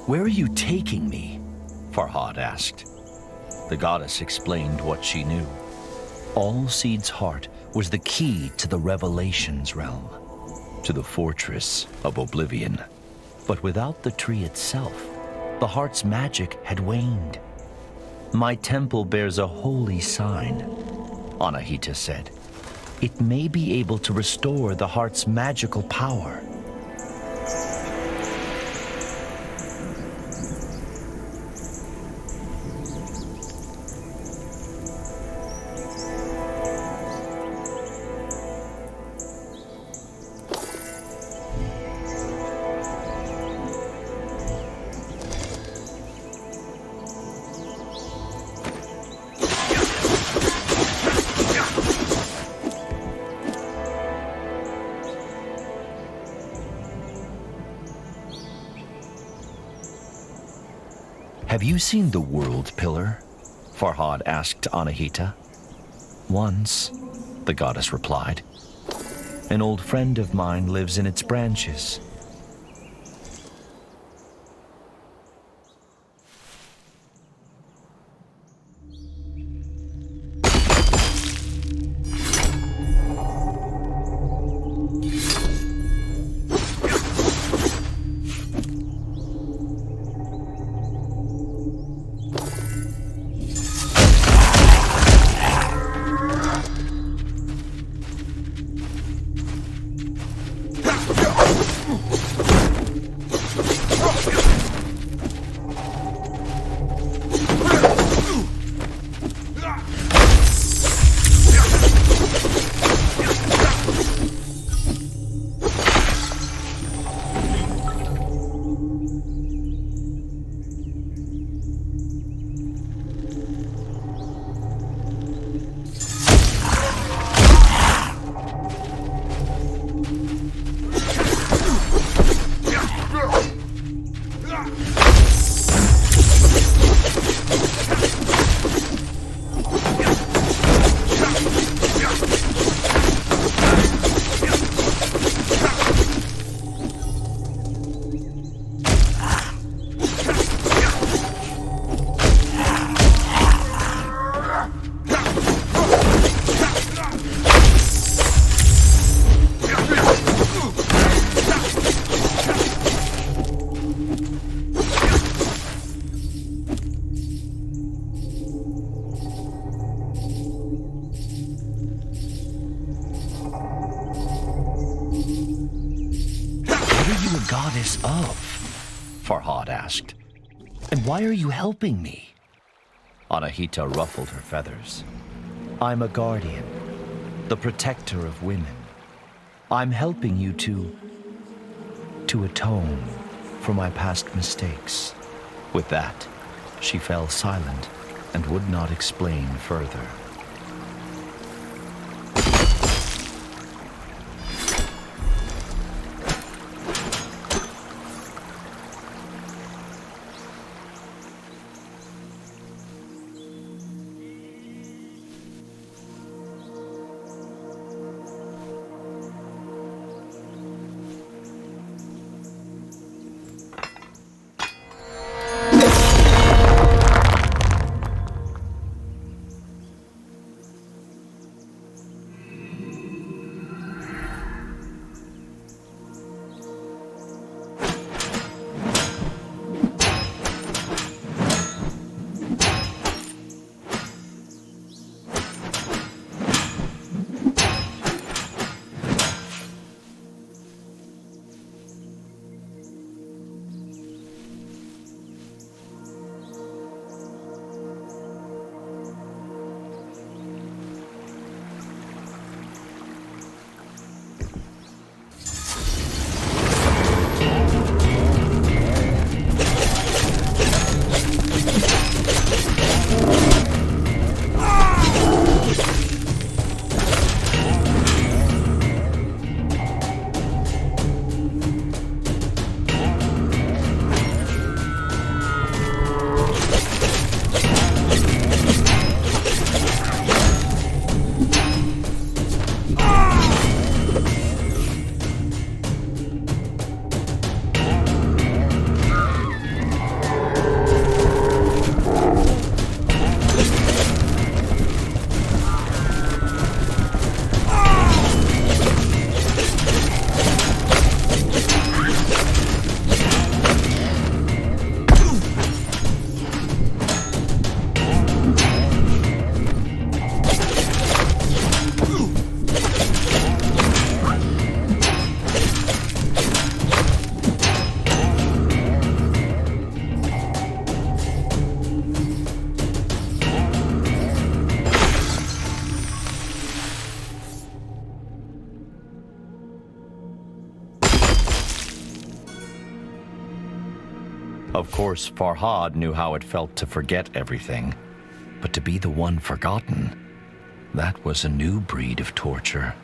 Where are you taking me? Farhad asked. The goddess explained what she knew. All Seed's heart was the key to the Revelations realm, to the fortress of Oblivion. But without the tree itself, the heart's magic had waned. My temple bears a holy sign, Anahita said. It may be able to restore the heart's magical power. Have you seen the World Pillar? Farhad asked Anahita. Once, the goddess replied. An old friend of mine lives in its branches. Goddess of? Farhad asked. And why are you helping me? Anahita ruffled her feathers. I'm a guardian, the protector of women. I'm helping you to atone for my past mistakes. With that, she fell silent and would not explain further. Of course, Farhad knew how it felt to forget everything, but to be the one forgotten, that was a new breed of torture.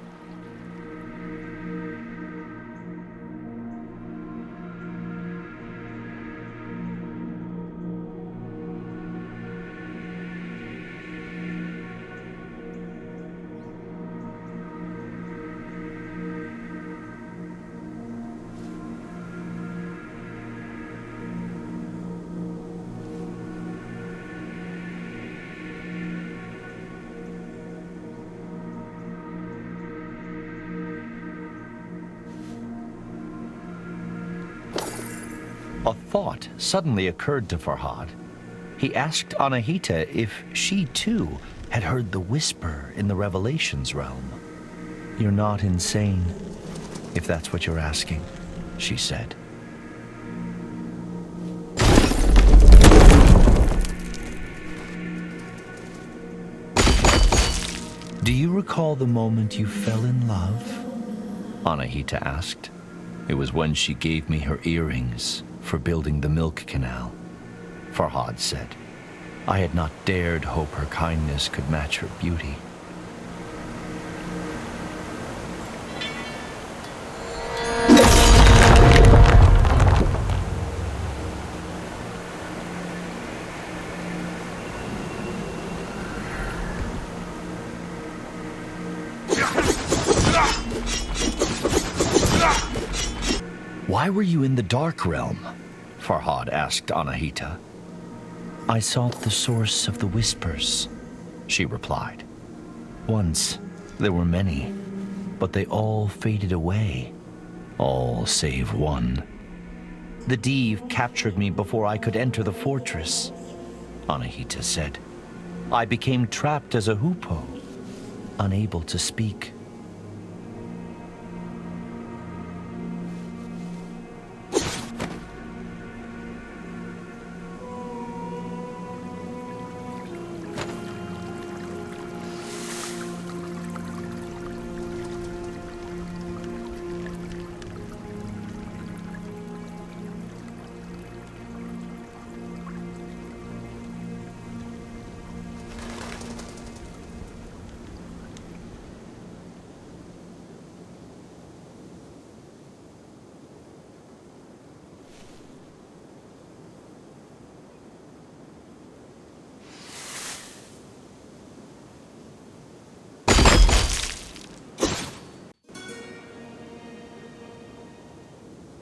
A thought suddenly occurred to Farhad. He asked Anahita if she too had heard the whisper in the Revelations realm. "You're not insane, if that's what you're asking," she said. "Do you recall the moment you fell in love?" Anahita asked. "It was when she gave me her earrings for building the milk canal," Farhad said. "I had not dared hope her kindness could match her beauty." "Why were you in the Dark Realm?" Farhad asked Anahita. "I sought the source of the whispers," she replied. "Once there were many, but they all faded away. All save one. The Div captured me before I could enter the fortress," Anahita said. "I became trapped as a hoopoe, unable to speak."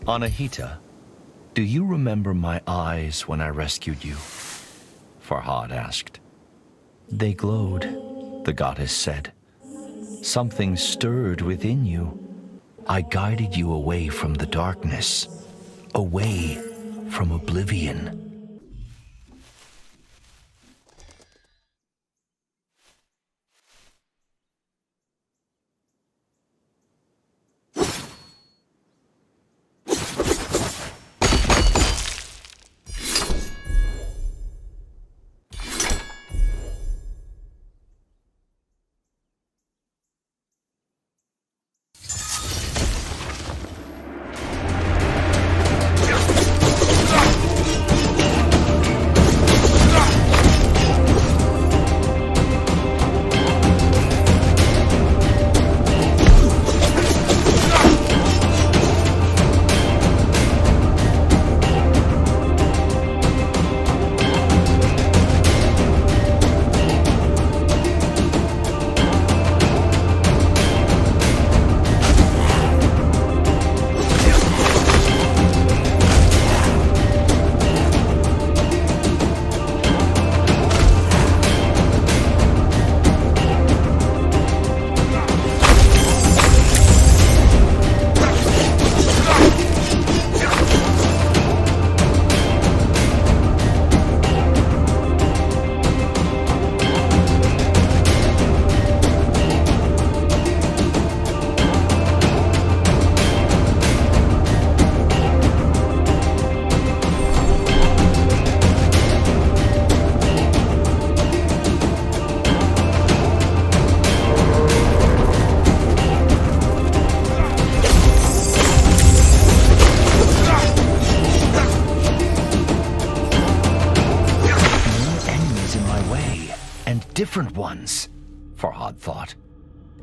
"Anahita, do you remember my eyes when I rescued you?" Farhad asked. "They glowed," the goddess said. "Something stirred within you. I guided you away from the darkness, away from oblivion." different ones, Farhad thought.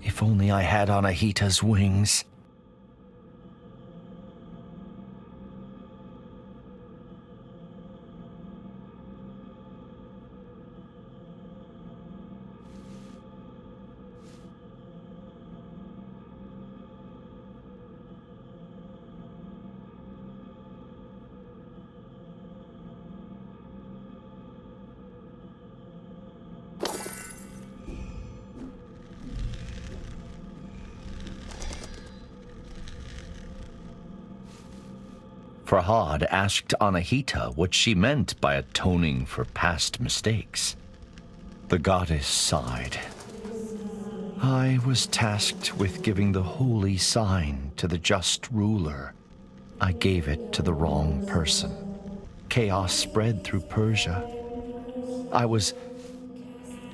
If only I had Anahita's wings. Farhad asked Anahita what she meant by atoning for past mistakes. The goddess sighed. I was tasked with giving the holy sign to the just ruler. I gave it to the wrong person. Chaos spread through Persia. I was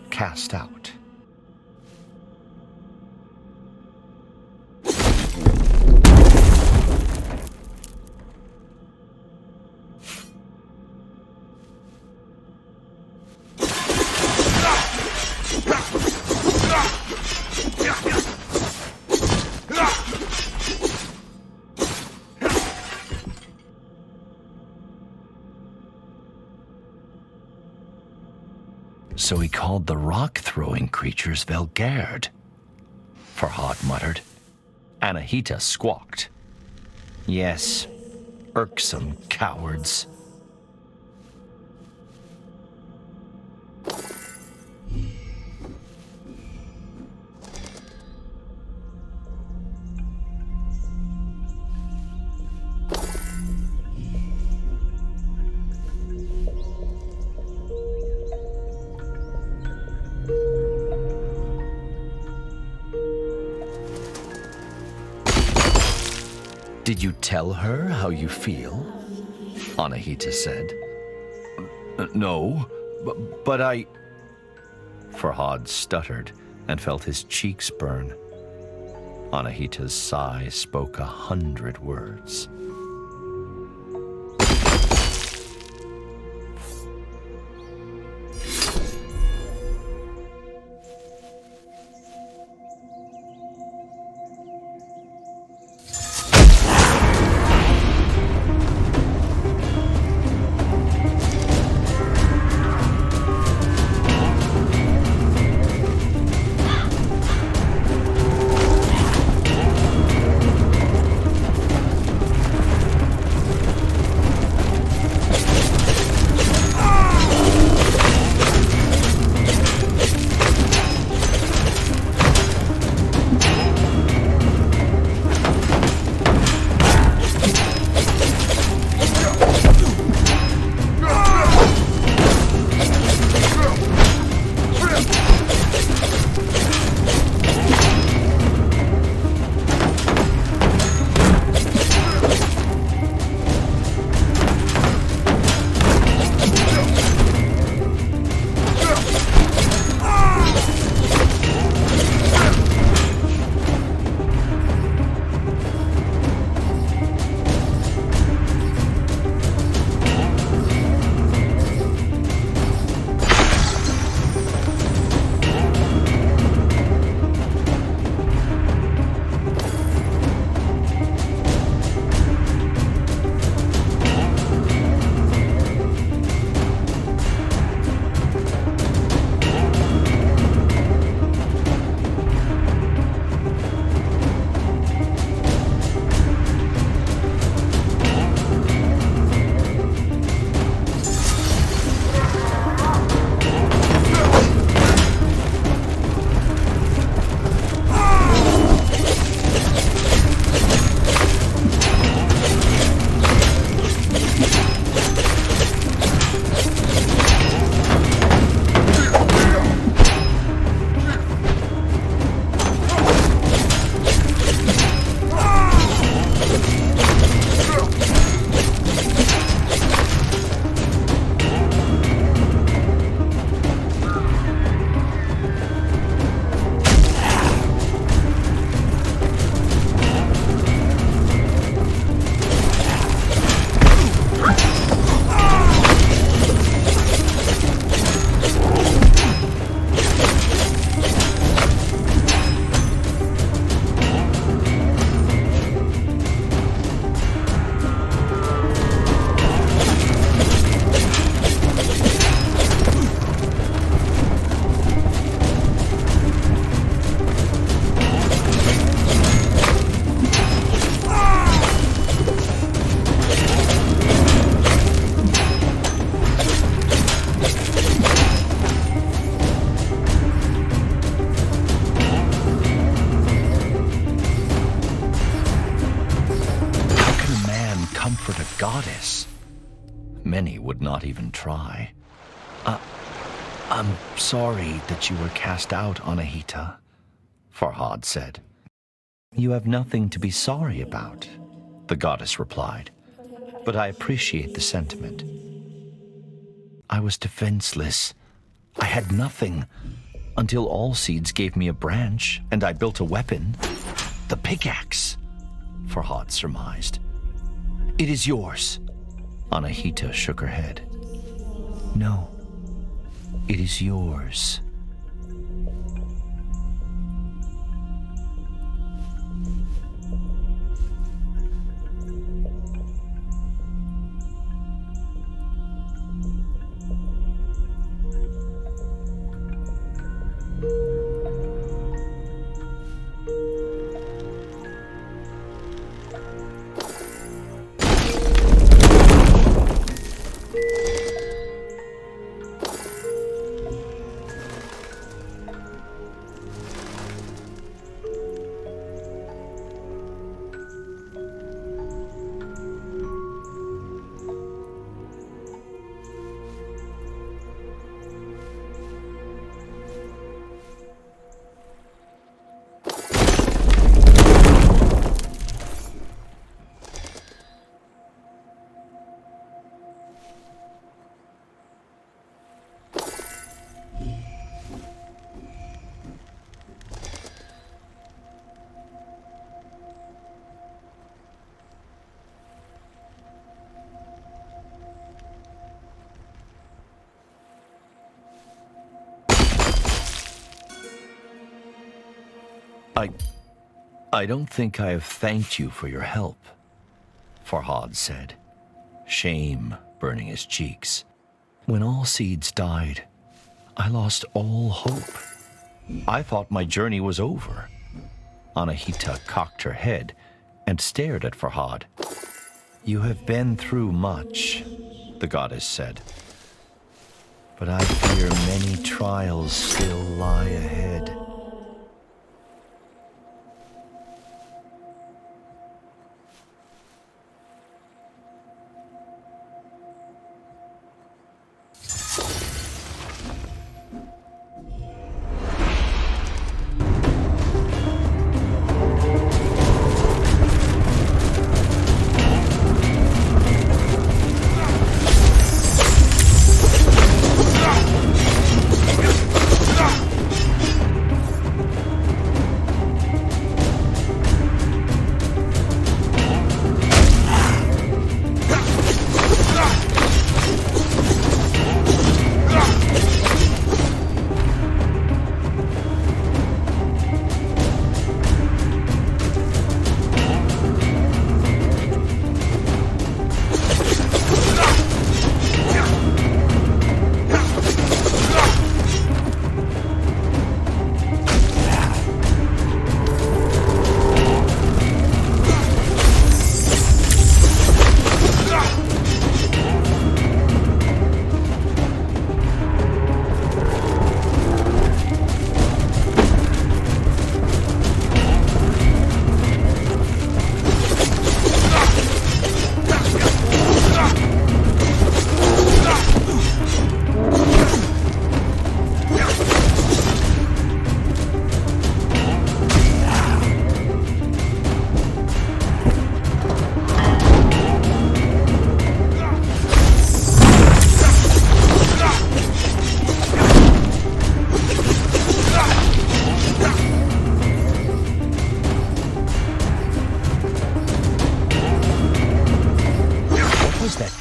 cast out. So he called the rock-throwing creatures Velgerd, Farhad muttered. Anahita squawked. Yes, irksome cowards. Did you tell her how you feel? Anahita said. No, but I... Farhad stuttered and felt his cheeks burn. Anahita's sigh spoke 100 words. comfort a goddess. Many would not even try. I'm sorry that you were cast out, Anahita, Farhad said. You have nothing to be sorry about, the goddess replied, but I appreciate the sentiment. I was defenseless. I had nothing, until Allseeds gave me a branch, and I built a weapon. The pickaxe, Farhad surmised. It is yours. Anahita shook her head. No, it is yours. I don't think I have thanked you for your help, Farhad said, shame burning his cheeks. When Allseeds died, I lost all hope. I thought my journey was over. Anahita cocked her head and stared at Farhad. You have been through much, the goddess said, but I fear many trials still lie ahead.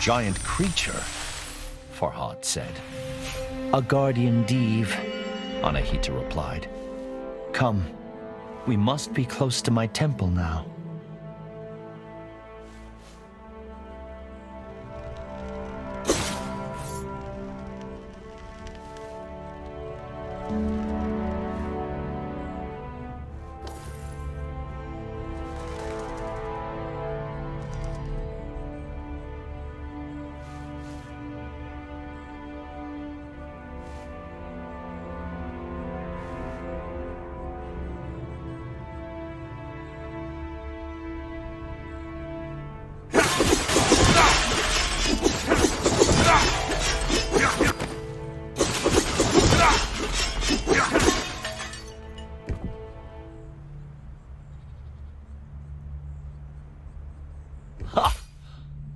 Giant creature, Farhad said. A guardian Div, Anahita replied. Come, we must be close to my temple now.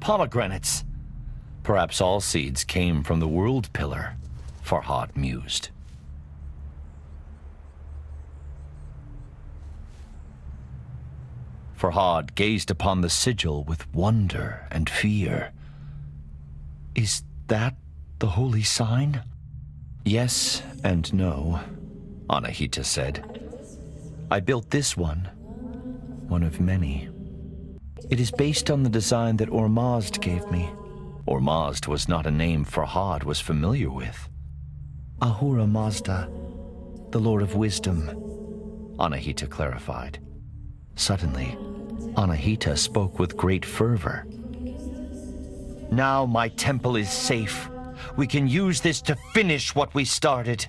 pomegranates. Perhaps all seeds came from the world pillar, Farhad mused. Farhad gazed upon the sigil with wonder and fear. Is that the holy sign? Yes and no, Anahita said. I built this one of many. It is based on the design that Ormazd gave me. Ormazd was not a name Farhad was familiar with. Ahura Mazda, the Lord of Wisdom, Anahita clarified. Suddenly, Anahita spoke with great fervor. Now my temple is safe. We can use this to finish what we started.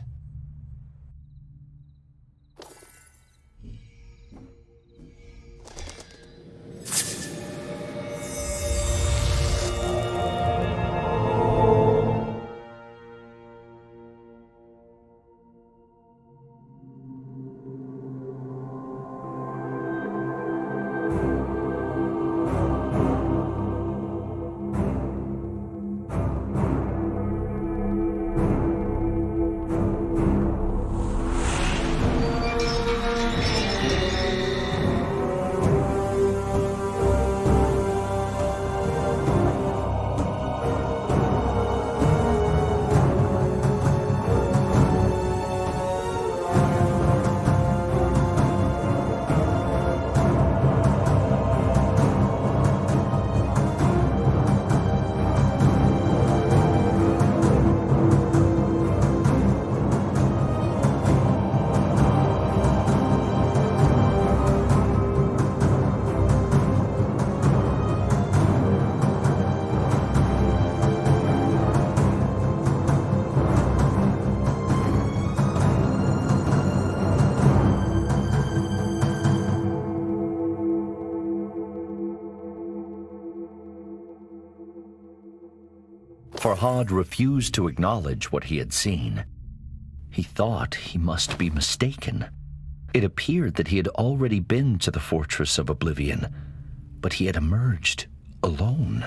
Farhad refused to acknowledge what he had seen. He thought he must be mistaken. It appeared that he had already been to the Fortress of Oblivion, but he had emerged alone.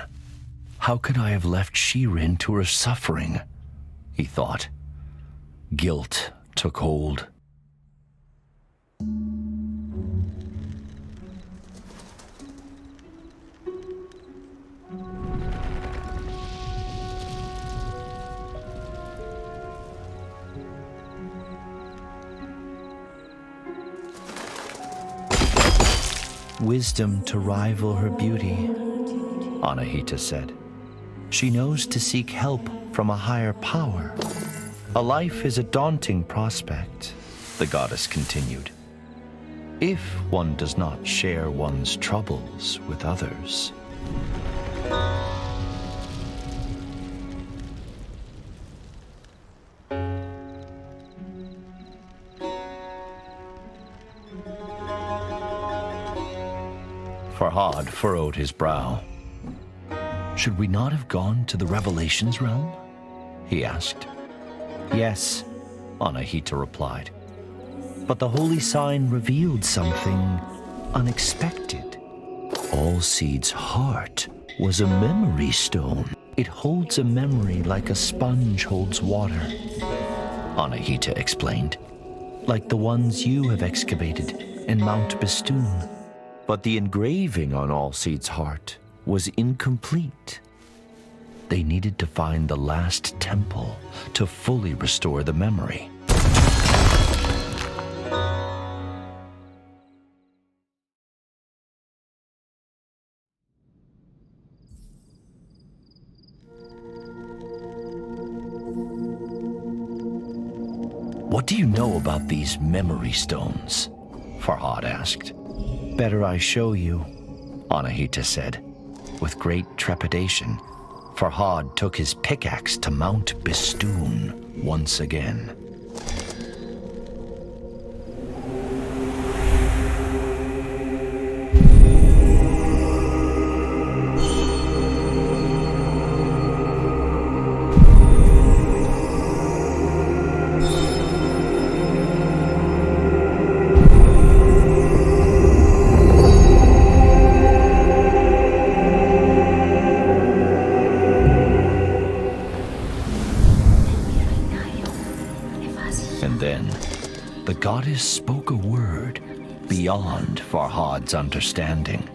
How could I have left Shirin to her suffering? He thought. Guilt took hold. Wisdom to rival her beauty, Anahita said. She knows to seek help from a higher power. A life is a daunting prospect, the goddess continued, if one does not share one's troubles with others. Farhad furrowed his brow. Should we not have gone to the Revelations realm? He asked. Yes, Anahita replied. But the holy sign revealed something unexpected. All Seed's heart was a memory stone. It holds a memory like a sponge holds water, Anahita explained. Like the ones you have excavated in Mount Bistun. But the engraving on All Seed's heart was incomplete. They needed to find the last temple to fully restore the memory. What do you know about these memory stones? Farhad asked. Better I show you, Anahita said. With great trepidation, Farhad took his pickaxe to Mount Bistun once again. goddess spoke a word beyond Farhad's understanding.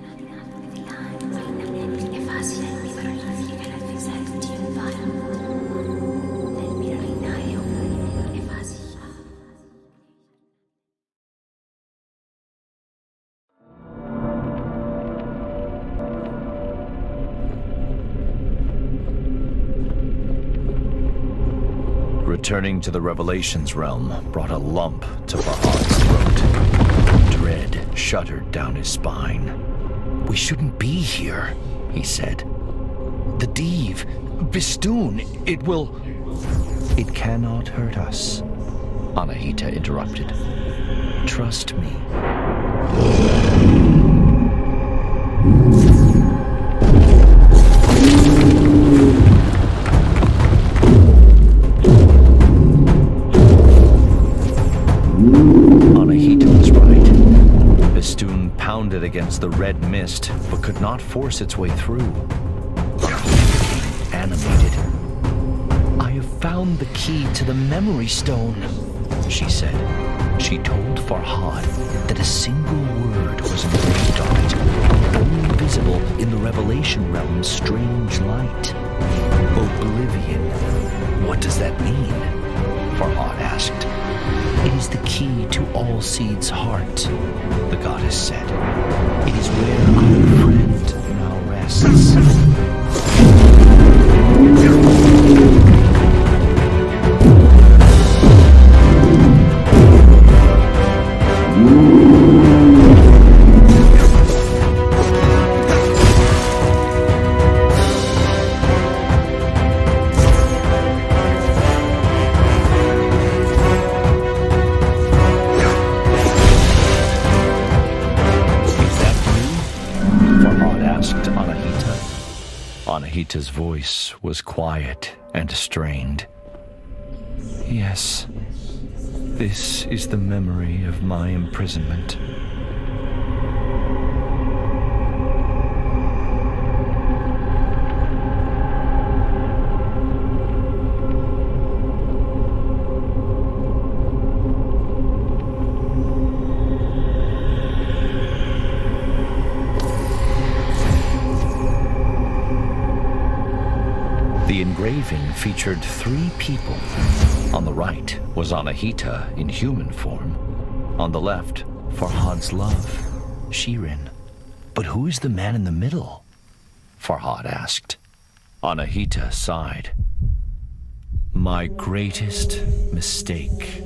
Returning to the Revelations realm brought a lump to Farhad's throat. Dread shuddered down his spine. "We shouldn't be here," he said. "The Div, Bistun, it will..." "It cannot hurt us," Anahita interrupted. "Trust me." Bistun pounded against the red mist, but could not force its way through. Became animated. "I have found the key to the memory stone," she said. She told Farhad that a single word was engraved on it, only visible in the Revelation realm's strange light. "Oblivion. What does that mean?" Farhad asked. "It is the key to all seeds' heart," the goddess said. "It is where our friend now rests." Anahita's voice was quiet and strained. "Yes, this is the memory of my imprisonment." The engraving featured 3 people. On the right was Anahita in human form. On the left, Farhad's love, Shirin. "But who is the man in the middle?" Farhad asked. Anahita sighed. "My greatest mistake."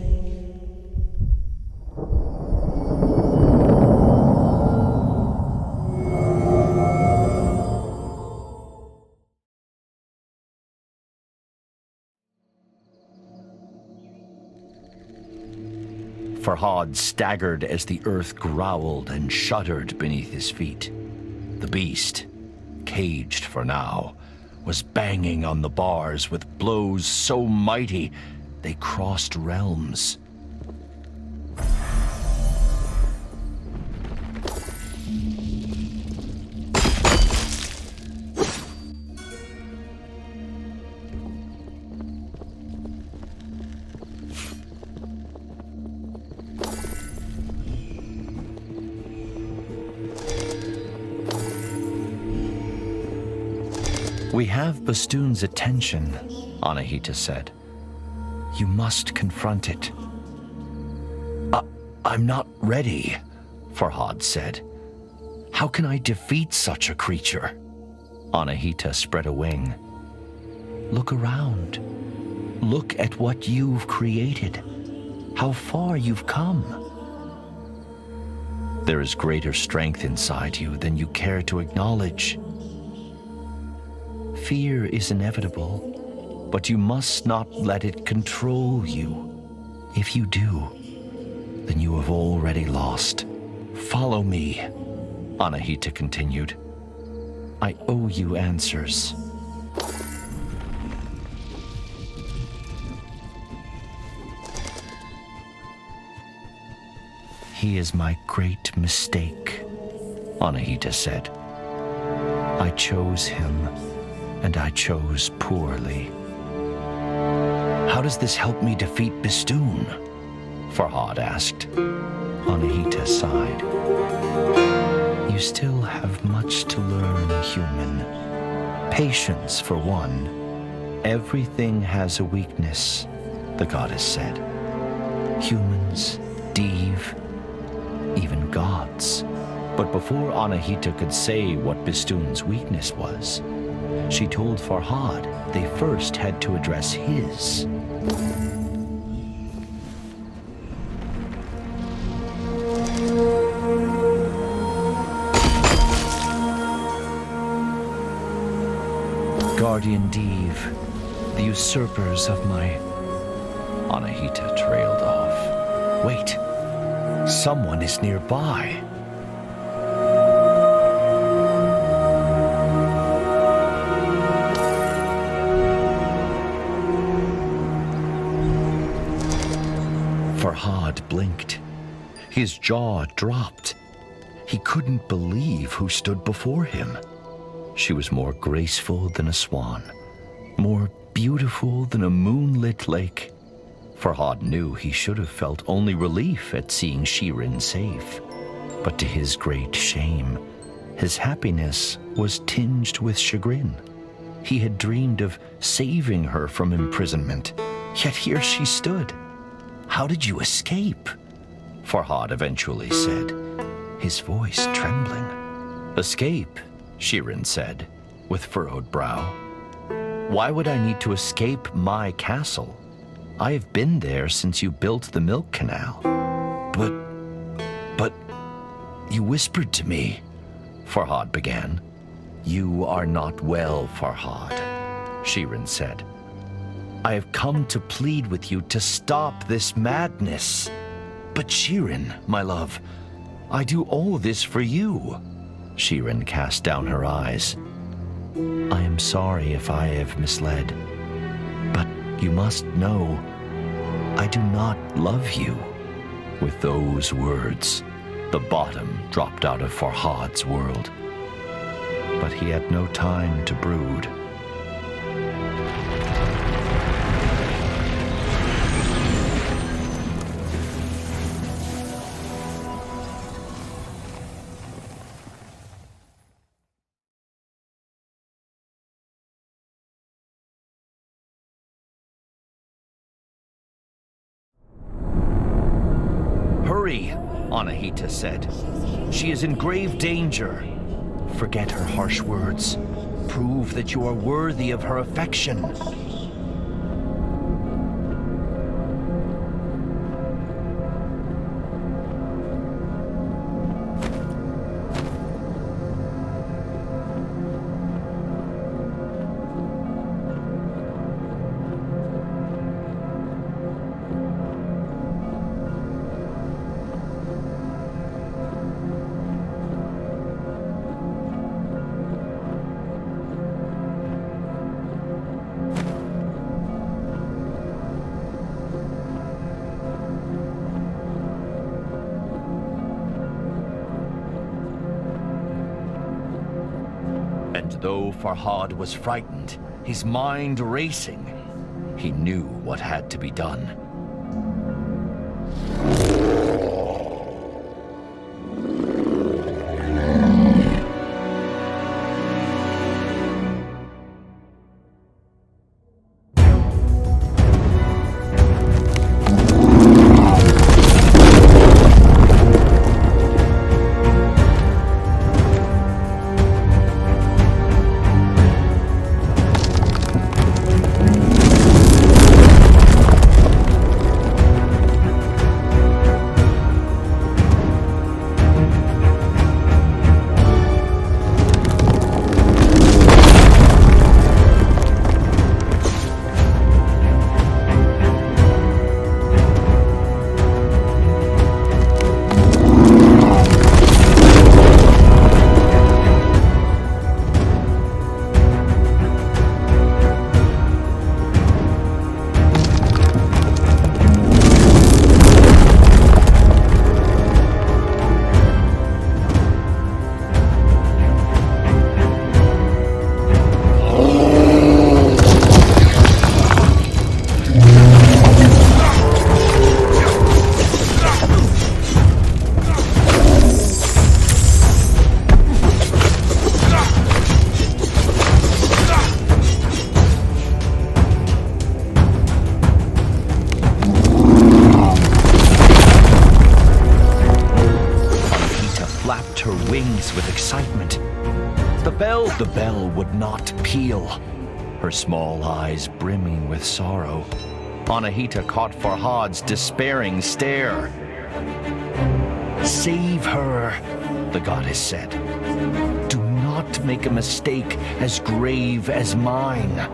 Farhad staggered as the earth growled and shuddered beneath his feet. The beast, caged for now, was banging on the bars with blows so mighty they crossed realms. "We have Bistun's attention," Anahita said. "You must confront it." I'm not ready," Farhad said. "How can I defeat such a creature?" Anahita spread a wing. "Look around. Look at what you've created. How far you've come." "There is greater strength inside you than you care to acknowledge. Fear is inevitable, but you must not let it control you. If you do, then you have already lost. Follow me," Anahita continued. "I owe you answers." "He is my great mistake," Anahita said. "I chose him, and I chose poorly." "How does this help me defeat Bistun?" Farhad asked. Anahita sighed. You still have much to learn, human. Patience, for one. Everything has a weakness, the goddess said. Humans, Div, even gods. But before Anahita could say what Bistun's weakness was, she told Farhad they first had to address his. Guardian Div, the usurpers of my... Anahita trailed off. Wait, someone is nearby. Farhad blinked. His jaw dropped. He couldn't believe who stood before him. She was more graceful than a swan, more beautiful than a moonlit lake. Farhad knew he should have felt only relief at seeing Shirin safe. But to his great shame, his happiness was tinged with chagrin. He had dreamed of saving her from imprisonment, yet here she stood. How did you escape? Farhad eventually said, his voice trembling. Escape, Shirin said, with furrowed brow. Why would I need to escape my castle? I have been there since you built the milk canal. But, you whispered to me, Farhad began. You are not well, Farhad, Shirin said. I have come to plead with you to stop this madness. But Shirin, my love, I do all this for you. Shirin cast down her eyes. I am sorry if I have misled, but you must know, I do not love you. With those words, the bottom dropped out of Farhad's world. But he had no time to brood. Hurry, Anahita said. She is in grave danger. Forget her harsh words. Prove that you are worthy of her affection. And though Farhad was frightened, his mind racing, he knew what had to be done. face with excitement. The bell would not peal, her small eyes brimming with sorrow. Anahita caught Farhad's despairing stare. "Save her," the goddess said. "Do not make a mistake as grave as mine."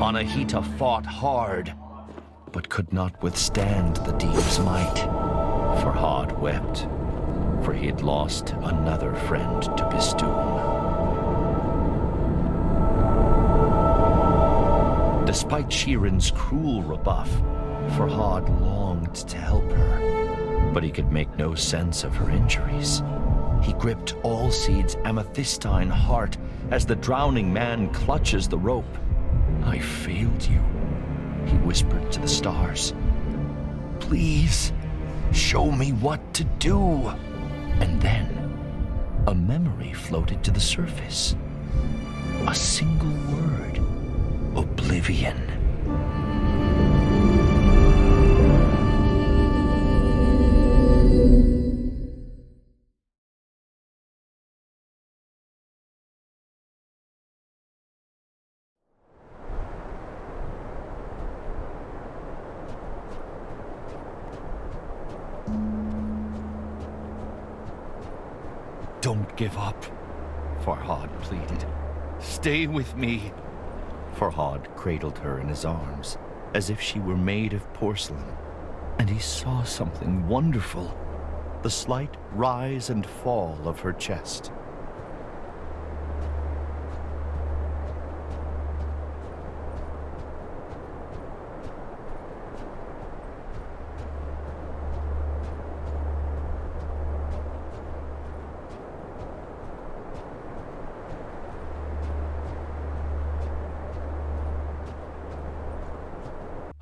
Anahita fought hard, but could not withstand the deep's might. Farhad wept, for he had lost another friend to Bistun. Despite Shirin's cruel rebuff, Farhad longed to help her, but he could make no sense of her injuries. He gripped Allseed's amethystine heart as the drowning man clutches the rope. "I failed you," he whispered to the stars. "Please, show me what to do." And then, a memory floated to the surface. A single word: oblivion. "Don't give up," Farhad pleaded. "Stay with me." Farhad cradled her in his arms, as if she were made of porcelain, and he saw something wonderful: the slight rise and fall of her chest.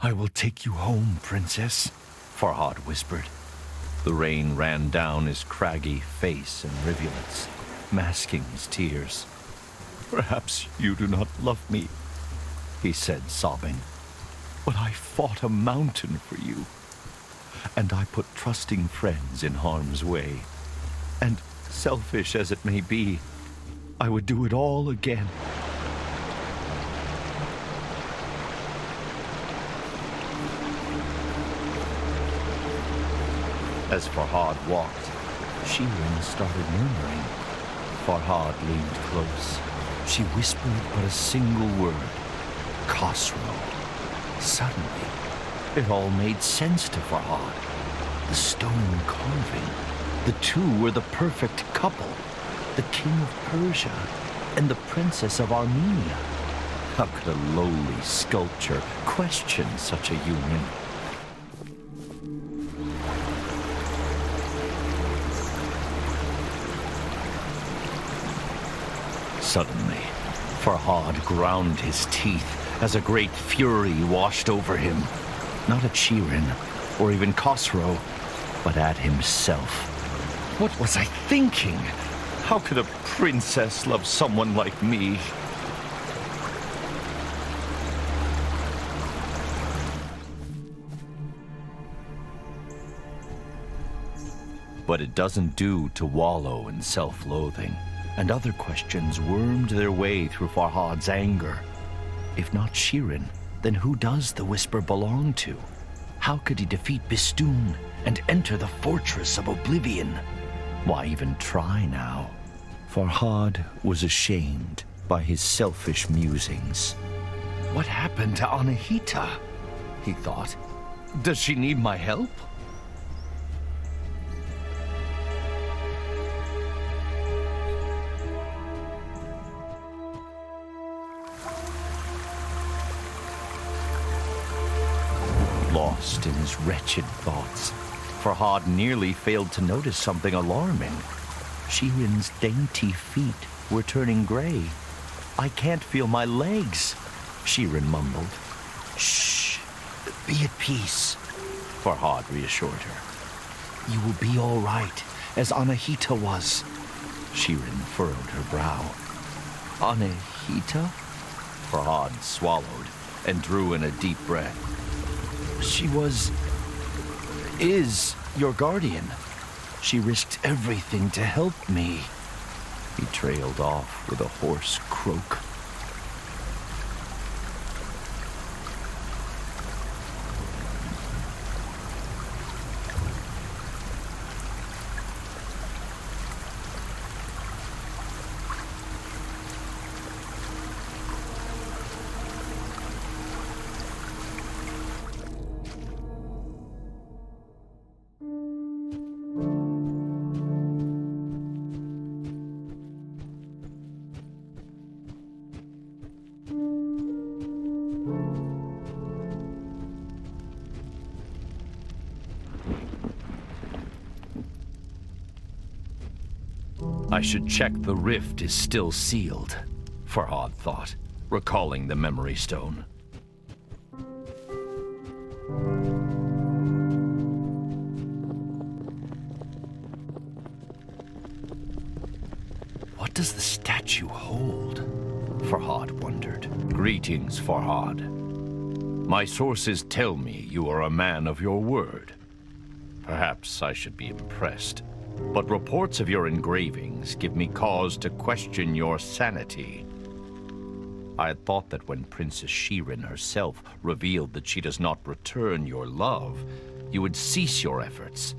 "I will take you home, princess," Farhad whispered. The rain ran down his craggy face in rivulets, masking his tears. "Perhaps you do not love me," he said, sobbing. "But I fought a mountain for you, and I put trusting friends in harm's way. And selfish as it may be, I would do it all again." As Farhad walked, Shirin started murmuring. Farhad leaned close. She whispered but a single word: "Khosrow." Suddenly, it all made sense to Farhad. The stone carving. The two were the perfect couple. The king of Persia and the princess of Armenia. How could a lowly sculpture question such a union? Suddenly, Farhad ground his teeth as a great fury washed over him. Not at Shirin, or even Khosrow, but at himself. What was I thinking? How could a princess love someone like me? But it doesn't do to wallow in self-loathing, and other questions wormed their way through Farhad's anger. If not Shirin, then who does the whisper belong to? How could he defeat Bistun and enter the fortress of oblivion? Why even try now? Farhad was ashamed by his selfish musings. What happened to Anahita? He thought. Does she need my help? lost in his wretched thoughts, Farhad nearly failed to notice something alarming. Shirin's dainty feet were turning gray. "I can't feel my legs," Shirin mumbled. "Shh, be at peace," Farhad reassured her. "You will be all right, as Anahita was." Shirin furrowed her brow. "Anahita?" Farhad swallowed and drew in a deep breath. "She is your guardian. She risked everything to help me." He trailed off with a hoarse croak. I should check the rift is still sealed, Farhad thought, recalling the memory stone. What does the statue hold? Farhad wondered. "Greetings, Farhad. My sources tell me you are a man of your word. Perhaps I should be impressed. But reports of your engravings give me cause to question your sanity. I had thought that when Princess Shirin herself revealed that she does not return your love, you would cease your efforts.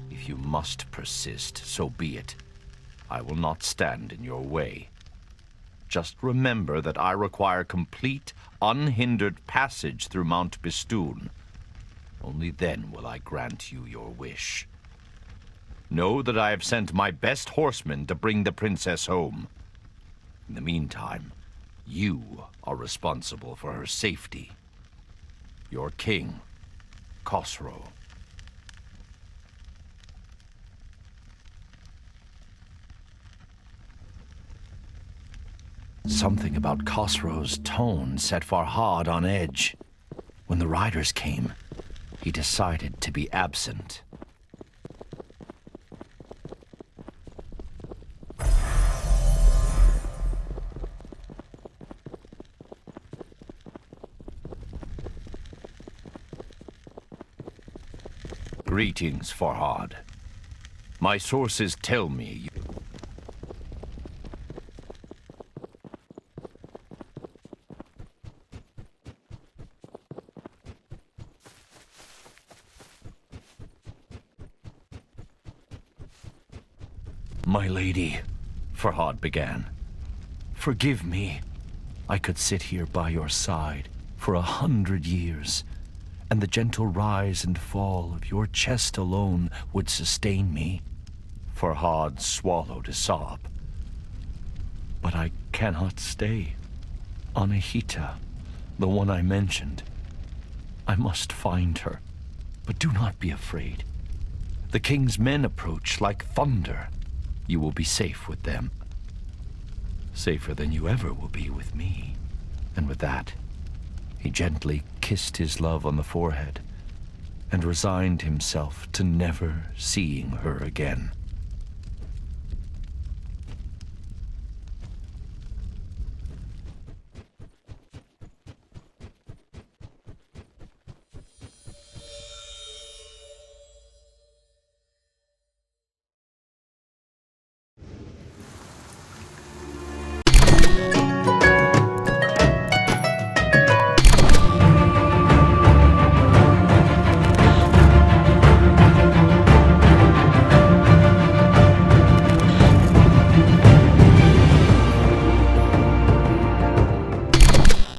If you must persist, so be it. I will not stand in your way. Just remember that I require complete, unhindered passage through Mount Bistun. Only then will I grant you your wish. Know that I have sent my best horsemen to bring the princess home. In the meantime, you are responsible for her safety. Your king, Khosrow." Something about Khosrow's tone set Farhad on edge. When the riders came, he decided to be absent. "Greetings, Farhad. My sources tell me you..." "My lady," Farhad began, "forgive me. I could sit here by your side for 100 years, and the gentle rise and fall of your chest alone would sustain me." Farhad swallowed a sob. "But I cannot stay. Anahita, the one I mentioned. I must find her. But do not be afraid. The king's men approach like thunder. You will be safe with them. Safer than you ever will be with me." And with that, he gently kissed his love on the forehead and resigned himself to never seeing her again.